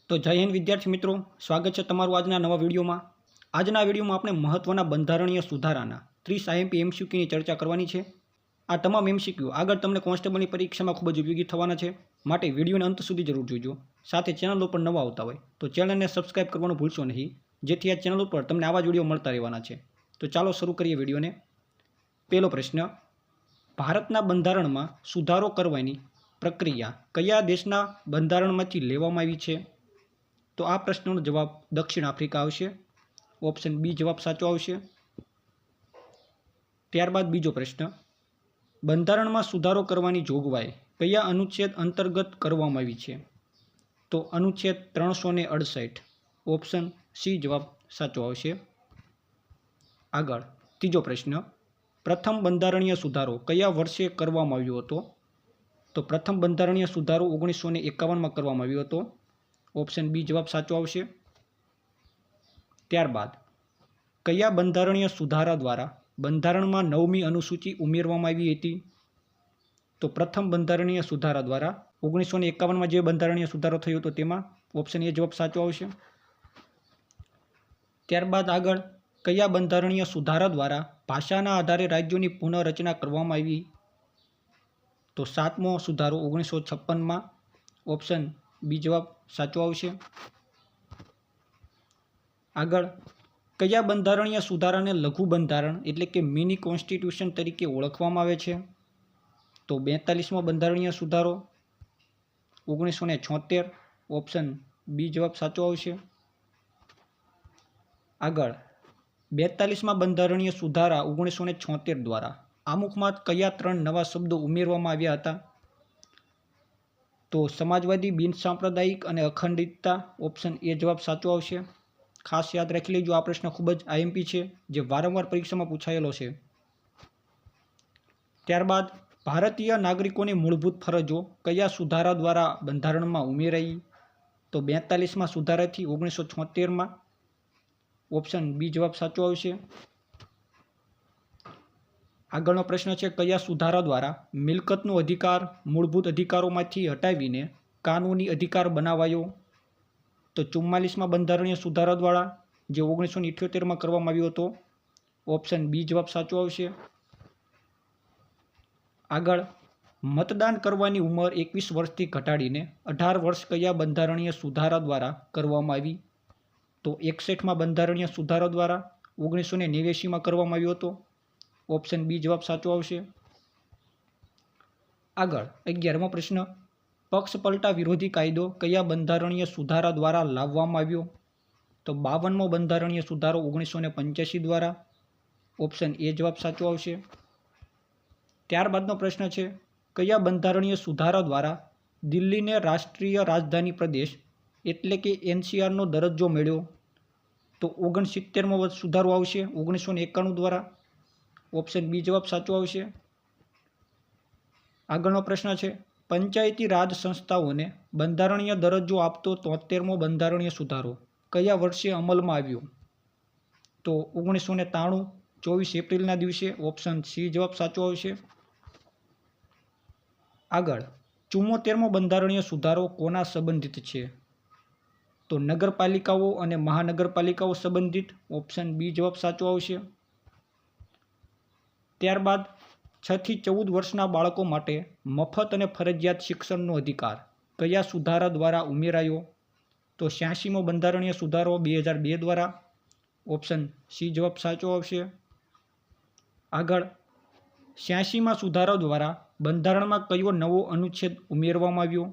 તો જય હિન્દ વિદ્યાર્થી મિત્રો, સ્વાગત છે તમારું આજના નવા વિડીયોમાં। આજના વિડીયોમાં આપણે મહત્વના બંધારણીય સુધારાના 30 આઈએમપી એમસીક્યુની ચર્ચા કરવાની છે। આ તમામ એમસીક્યુ આગળ તમને કોન્સ્ટેબલની પરીક્ષામાં ખૂબ જ ઉપયોગી થવાના છે, માટે વિડીયોને અંત સુધી જરૂર જોજો। સાથે ચેનલ ઉપર નવા આવતા હોય તો ચેનલને સબસ્ક્રાઇબ કરવાનું ભૂલશો નહીં, જેથી આ ચેનલ ઉપર તમને આવા જ વિડીયો મળતા રહેવાના છે। તો ચાલો શરૂ કરીએ વિડીયોને। પહેલો પ્રશ્ન, ભારતના બંધારણમાં સુધારો કરવાની પ્રક્રિયા કયા દેશના બંધારણમાંથી લેવામાં આવી છે? તો આ પ્રશ્નનો જવાબ દક્ષિણ આફ્રિકા આવશે। ઓપ્શન બી જવાબ સાચો આવશે। ત્યારબાદ બીજો પ્રશ્ન, બંધારણમાં સુધારો કરવાની જોગવાઈ કયા અનુચ્છેદ અંતર્ગત કરવામાં આવી છે? તો અનુચ્છેદ 368। ઓપ્શન સી જવાબ સાચો આવશે। આગળ ત્રીજો પ્રશ્ન, પ્રથમ બંધારણીય સુધારો કયા વર્ષે કરવામાં આવ્યો હતો? તો પ્રથમ બંધારણીય સુધારો 1951માં કરવામાં આવ્યો હતો। ઓપ્શન બી જવાબ સાચો આવશે। ત્યારબાદ કયા બંધારણીય સુધારા દ્વારા બંધારણમાં 9મી અનુસૂચિ ઉમેરવામાં આવી હતી? તો પ્રથમ બંધારણીય સુધારા દ્વારા 1951માં જે બંધારણીય સુધારો થયો હતો તેમાં ઓપ્શન એ જવાબ સાચો આવશે। ત્યારબાદ આગળ કયા બંધારણીય સુધારા દ્વારા ભાષાના આધારે રાજ્યોની પુનઃરચના કરવામાં આવી? તો 7મો સુધારો 1956માં। ઓપ્શન બી જવાબ સાચો આવશે। આગળ કયા બંધારણીય સુધારાને લઘુ બંધારણ એટલે કે મિની કોન્સ્ટિટ્યુશન તરીકે ઓળખવામાં આવે છે? તો 42મો બંધારણીય સુધારો 1976। ઓપ્શન બી જવાબ સાચો આવશે। આગળ 42મા બંધારણીય સુધારા 1976 દ્વારા આમુખમાં કયા 3 નવા શબ્દો ઉમેરવામાં આવ્યા હતા? તો સમાજવાદી, બિનસાંપ્રદાયિક અને અખંડિતતા। ઓપ્શન એ જવાબ સાચો આવશે। ખાસ યાદ રાખી લેજો, આ પ્રશ્ન ખૂબ જ આઈએમપી છે, જે વારંવાર પરીક્ષામાં પૂછાયેલો છે। ત્યારબાદ ભારતીય નાગરિકોની મૂળભૂત ફરજો કયા સુધારા દ્વારા બંધારણમાં ઉમેરાઈ? તો 42મા સુધારાથી 1976માં। ઓપ્શન બી જવાબ સાચો આવશે। આગળનો પ્રશ્ન છે, કયા સુધારા દ્વારા મિલકતનો અધિકાર મૂળભૂત અધિકારોમાંથી હટાવીને કાનૂની અધિકાર બનાવાયો? તો 44મા બંધારણીય સુધારા દ્વારા, જે 1978માં કરવામાં આવ્યો હતો। ઓપ્શન બી જવાબ સાચો આવશે। આગળ મતદાન કરવાની ઉંમર 21 વર્ષથી ઘટાડીને 18 વર્ષ કયા બંધારણીય સુધારા દ્વારા કરવામાં આવી? તો 61મા બંધારણીય સુધારા દ્વારા 1989માં કરવામાં આવ્યો હતો। ઓપ્શન બી જવાબ સાચો આવશે। આગળ 11મો પ્રશ્ન, પક્ષ પલટા વિરોધી કાયદો કયા બંધારણીય સુધારા દ્વારા લાવવામાં આવ્યો? તો 52મો બંધારણીય સુધારો 1985 દ્વારા। ઓપ્શન એ જવાબ સાચો આવશે। ત્યારબાદનો પ્રશ્ન છે, કયા બંધારણીય સુધારા દ્વારા દિલ્હીને રાષ્ટ્રીય રાજધાની પ્રદેશ એટલે કે એનસીઆરનો દરજ્જો મળ્યો? તો 69મો સુધારો આવશે 1991 દ્વારા। ઓપ્શન બી જવાબ સાચો આવશે। આગળનો પ્રશ્ન છે, પંચાયતી રાજ સંસ્થાઓને બંધારણીય દરજ્જો આપતો 73મો બંધારણીય સુધારો કયા વર્ષે અમલમાં આવ્યો? તો 1993 24 એપ્રિલના દિવસે। ઓપ્શન સી જવાબ સાચો આવશે। આગળ 74મો બંધારણીય સુધારો કોના સંબંધિત છે? તો નગરપાલિકાઓ અને મહાનગરપાલિકાઓ સંબંધિત। ઓપ્શન બી જવાબ સાચો આવશે। ત્યારબાદ 6 થી 14 વર્ષના બાળકો માટે મફત અને ફરજિયાત શિક્ષણનો અધિકાર કયા સુધારા દ્વારા ઉમેરાયો? તો 86મો બંધારણીય સુધારો 2002 દ્વારા। ઓપ્શન સી જવાબ સાચો આવશે। આગળ 86મા સુધારા દ્વારા બંધારણમાં કયો નવો અનુચ્છેદ ઉમેરવામાં આવ્યો?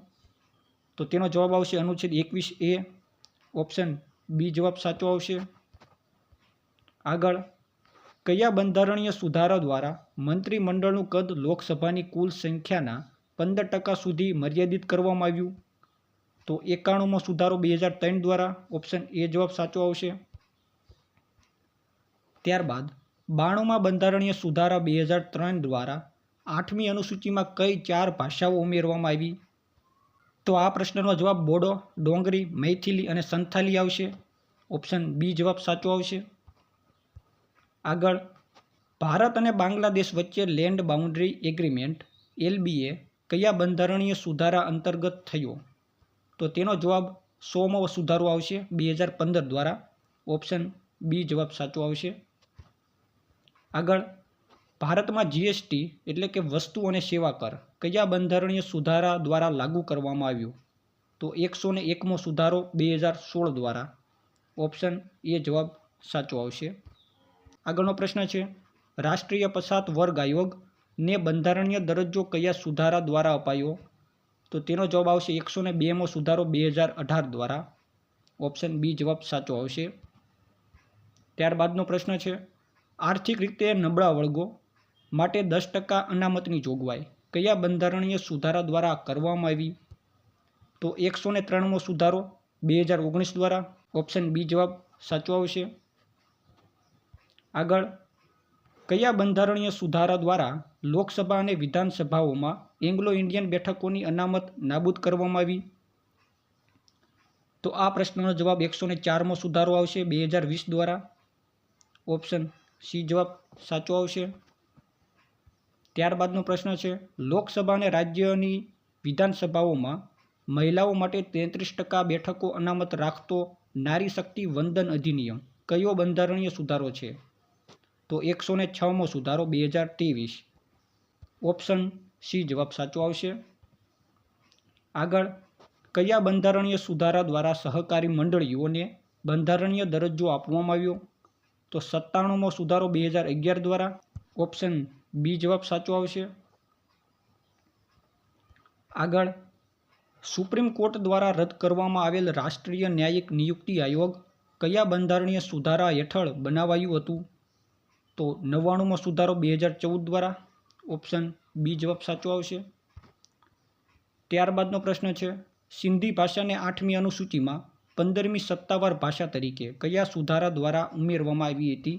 તો તેનો જવાબ આવશે અનુચ્છેદ 21A। ઓપ્શન બી જવાબ સાચો આવશે। આગળ કયા બંધારણીય સુધારા દ્વારા મંત્રીમંડળનું કદ લોકસભાની કુલ સંખ્યાના 15% સુધી મર્યાદિત કરવામાં આવ્યું? તો 91મો સુધારો 2003 દ્વારા। ઓપ્શન એ જવાબ સાચો આવશે। ત્યારબાદ 92મા બંધારણીય સુધારા 2003 દ્વારા 8મી અનુસૂચિમાં કઈ 4 ભાષાઓ ઉમેરવામાં આવી? તો આ પ્રશ્નનો જવાબ બોડો, ડોંગરી, મૈથિલી અને સંથાલી આવશે। ઓપ્શન બી જવાબ સાચો આવશે। આગળ ભારત અને બાંગ્લાદેશ વચ્ચે લેન્ડ બાઉન્ડ્રી એગ્રીમેન્ટ LBA કયા બંધારણીય સુધારા અંતર્ગત થયો? તો તેનો જવાબ 100મો સુધારો આવશે 2015 દ્વારા. ઓપ્શન બી જવાબ સાચો આવશે. આગળ, ભારતમાં જીએસટી એટલે કે વસ્તુ અને સેવા કર કયા બંધારણીય સુધારા દ્વારા લાગુ કરવામાં આવ્યું? તો 101મો સુધારો 2016 દ્વારા. ઓપ્શન એ જવાબ સાચો આવશે. આગળનો પ્રશ્ન છે, રાષ્ટ્રીય પછાત વર્ગ આયોગને બંધારણીય દરજ્જો કયા સુધારા દ્વારા અપાયો? તો તેનો જવાબ આવશે 102મો સુધારો 2018 દ્વારા. ઓપ્શન બી જવાબ સાચો આવશે. ત્યારબાદનો પ્રશ્ન છે, આર્થિક રીતે નબળા વર્ગો માટે 10% અનામતની જોગવાઈ કયા બંધારણીય સુધારા દ્વારા કરવામાં આવી? તો 103મો સુધારો 2019 દ્વારા. ઓપ્શન બી જવાબ સાચો આવશે. આગળ, કયા બંધારણીય સુધારા દ્વારા લોકસભા અને વિધાનસભાઓમાં એંગ્લો ઇન્ડિયન બેઠકોની અનામત નાબૂદ કરવામાં આવી? તો આ પ્રશ્નનો જવાબ 104મો સુધારો આવશે 2020 દ્વારા. ઓપ્શન સી જવાબ સાચો આવશે. ત્યારબાદનો પ્રશ્ન છે, લોકસભા અને રાજ્યની વિધાનસભાઓમાં મહિલાઓ માટે 33% બેઠકો અનામત રાખતો નારી શક્તિ વંદન અધિનિયમ કયો બંધારણીય સુધારો છે? તો 106મો સુધારો 2023. ઓપ્શન સી જવાબ સાચો આવશે. આગળ, કયા બંધારણીય સુધારા દ્વારા સહકારી મંડળીઓને બંધારણીય દરજ્જો આપવામાં આવ્યો? તો 97મો સુધારો 2011 દ્વારા. ઓપ્શન બી જવાબ સાચો આવશે. આગળ, સુપ્રીમ કોર્ટ દ્વારા રદ કરવામાં આવેલ રાષ્ટ્રીય ન્યાયિક નિયુક્તિ આયોગ કયા બંધારણીય સુધારા હેઠળ બનાવાયું હતું? તો 99મો સુધારો 2014 દ્વારા. ઓપ્શન બી જવાબ સાચો આવશે. ત્યારબાદનો પ્રશ્ન છે, સિંધી ભાષાને 8મી અનુસૂચિમાં 15મી સત્તાવાર ભાષા તરીકે કયા સુધારા દ્વારા ઉમેરવામાં આવી હતી?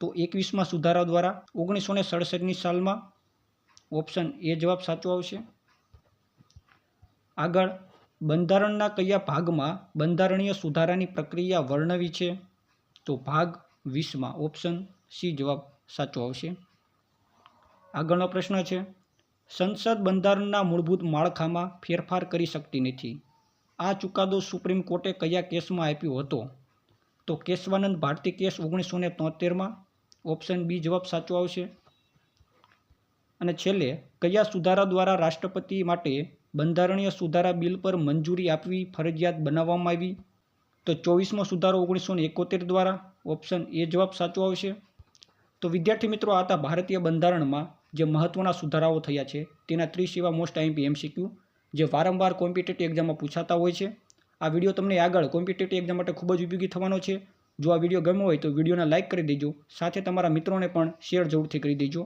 તો 21મા સુધારા દ્વારા 1967ની સાલમાં. ઓપ્શન એ જવાબ સાચો આવશે. આગળ, બંધારણના કયા ભાગમાં બંધારણીય સુધારાની પ્રક્રિયા વર્ણવી છે? તો ભાગ 20માં. ઓપ્શન સી જવાબ સાચો આવશે. આગળનો પ્રશ્ન છે, સંસદ બંધારણના મૂળભૂત માળખામાં ફેરફાર કરી શકતી નથી. આ ચુકાદો સુપ્રીમ કોર્ટે કયા કેસમાં આપ્યો હતો? તો Keshavananda Bharati case 1973માં. Option B જવાબ સાચો આવશે. અને છેલ્લે, કયા સુધારા દ્વારા રાષ્ટ્રપતિ માટે બંધારણીય સુધારા બિલ પર મંજૂરી આપવી ફરજિયાત બનાવવામાં આવી? તો 24મો સુધારો 1971 દ્વારા. ઓપ્શન એ જવાબ સાચો આવશે. તો વિદ્યાર્થી મિત્રો, આ હતા ભારતીય બંધારણમાં જે મહત્ત્વના સુધારાઓ થયા છે તેના 30 એવા મોસ્ટ આઈએમપી એમસીક્યુ જે વારંવાર કોમ્પિટિટિવ એક્ઝામમાં પૂછાતા હોય છે. આ વિડીયો તમને આગળ કોમ્પિટિટિવ એક્ઝામ માટે ખૂબ જ ઉપયોગી થવાનો છે. જો આ વિડીયો ગમ્યો હોય તો વિડીયોને લાઇક કરી દેજો, સાથે તમારા મિત્રોને પણ શેર જરૂરથી કરી દેજો.